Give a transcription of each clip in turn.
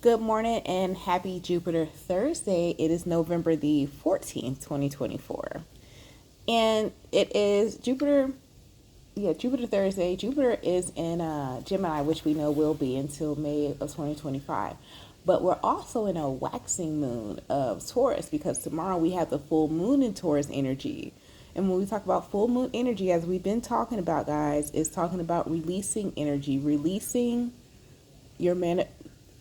Good morning and happy Jupiter Thursday. It is November the 14th, 2024. And it is Jupiter Thursday. Jupiter is in Gemini, which we know will be until May of 2025. But we're also in a waxing moon of Taurus because tomorrow we have the full moon in Taurus energy. And when we talk about full moon energy, as we've been talking about, guys, is talking about releasing energy, releasing your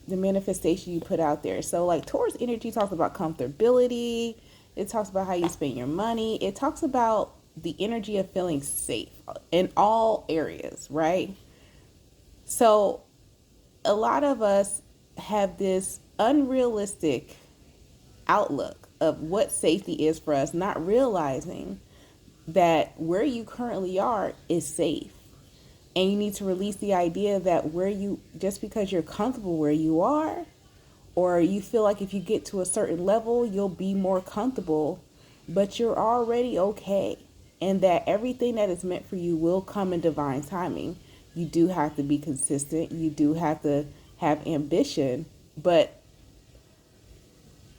the manifestation you put out there. So like Taurus energy talks about comfortability. It talks about how you spend your money. It talks about the energy of feeling safe in all areas, right? So a lot of us have this unrealistic outlook of what safety is for us, not realizing that where you currently are is safe. And you need to release the idea that just because you're comfortable where you are, or you feel like if you get to a certain level, you'll be more comfortable, but you're already okay. And that everything that is meant for you will come in divine timing. You do have to be consistent. You do have to have ambition, but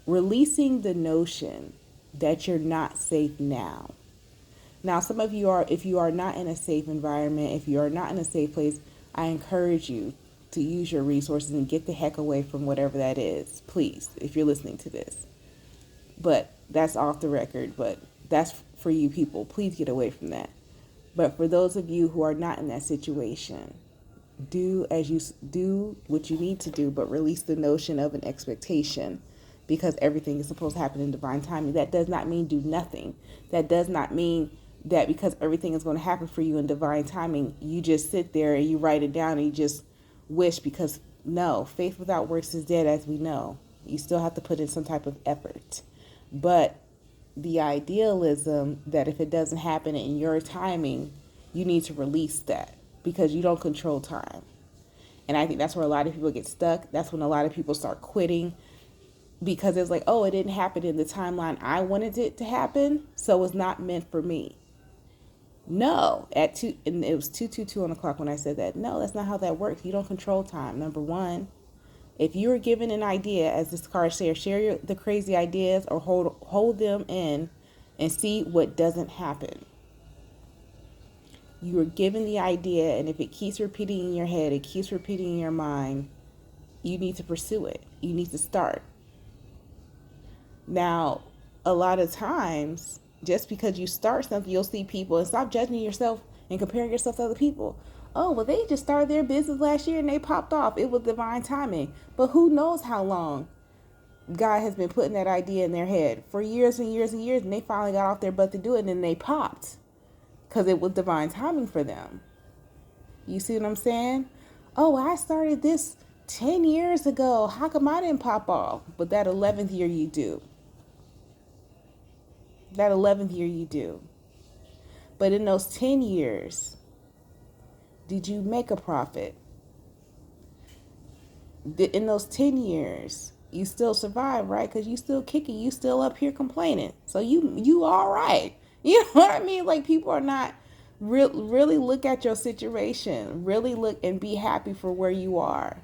releasing the notion that you're not safe now. Now, some of you are, if you are not in a safe environment, if you are not in a safe place, I encourage you to use your resources and get the heck away from whatever that is, please, if you're listening to this. But that's off the record, but that's for you people. Please get away from that. But for those of you who are not in that situation, do what you need to do, but release the notion of an expectation, because everything is supposed to happen in divine timing. That does not mean do nothing. That does not mean that because everything is going to happen for you in divine timing, you just sit there and you write it down and you just wish, because no, faith without works is dead, as we know. You still have to put in some type of effort. But the idealism that if it doesn't happen in your timing, you need to release that, because you don't control time. And I think that's where a lot of people get stuck. That's when a lot of people start quitting, because it's like, oh, it didn't happen in the timeline I wanted it to happen, so it's not meant for me. No, and it was 2:22 on the clock when I said that. No, that's not how that works. You don't control time. Number one, if you are given an idea, as this card says, share the crazy ideas or hold them in and see what doesn't happen. You are given the idea, and if it keeps repeating in your head, it keeps repeating in your mind, you need to pursue it. You need to start. Now, a lot of times, just because you start something, you'll see people, and stop judging yourself and comparing yourself to other people. Oh, well, they just started their business last year and they popped off. It was divine timing. But who knows how long God has been putting that idea in their head for years and years and years, and they finally got off their butt to do it, and then they popped because it was divine timing for them. You see what I'm saying? Oh, I started this 10 years ago. How come I didn't pop off? But that 11th year you do. That 11th year you do. But in those 10 years, did you make a profit? In those 10 years, you still survive, right? Because you still kicking, you still up here complaining. So you all right. You know what I mean? Like, people are not really look at your situation. Really look and be happy for where you are.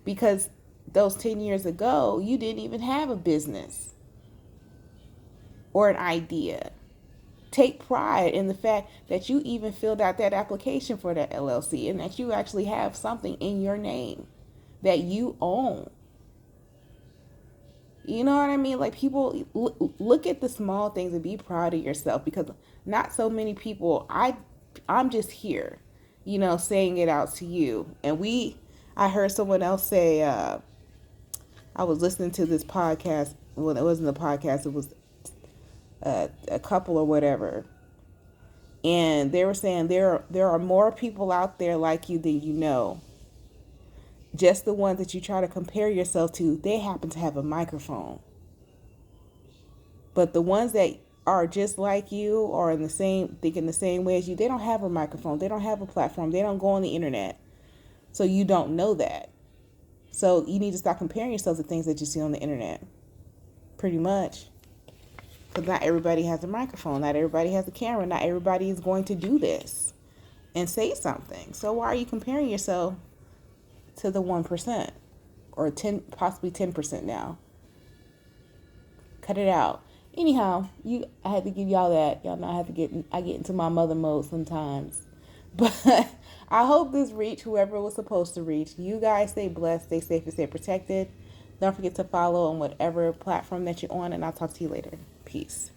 Because those 10 years ago, you didn't even have a business or an idea. Take pride in the fact that you even filled out that application for that LLC, and that you actually have something in your name that you own. You know what I mean? Like, people look at the small things and be proud of yourself, because not so many people, I'm just here, saying it out to you. And I heard someone else say, I was listening to this podcast. Well, it wasn't a podcast, it was a couple or whatever, and they were saying there are more people out there like you than you know. Just the ones that you try to compare yourself to, they happen to have a microphone. But the ones that are just like you, or thinking the same way as you, they don't have a microphone, they don't have a platform, they don't go on the internet, so you don't know that. So you need to stop comparing yourself to things that you see on the internet, pretty much. Because not everybody has a microphone. Not everybody has a camera. Not everybody is going to do this and say something. So why are you comparing yourself to the 1%? or 10, possibly 10% now. Cut it out. Anyhow, I had to give y'all that. Y'all know I get into my mother mode sometimes. But I hope this reached whoever it was supposed to reach. You guys stay blessed, stay safe, and stay protected. Don't forget to follow on whatever platform that you're on, and I'll talk to you later. Peace.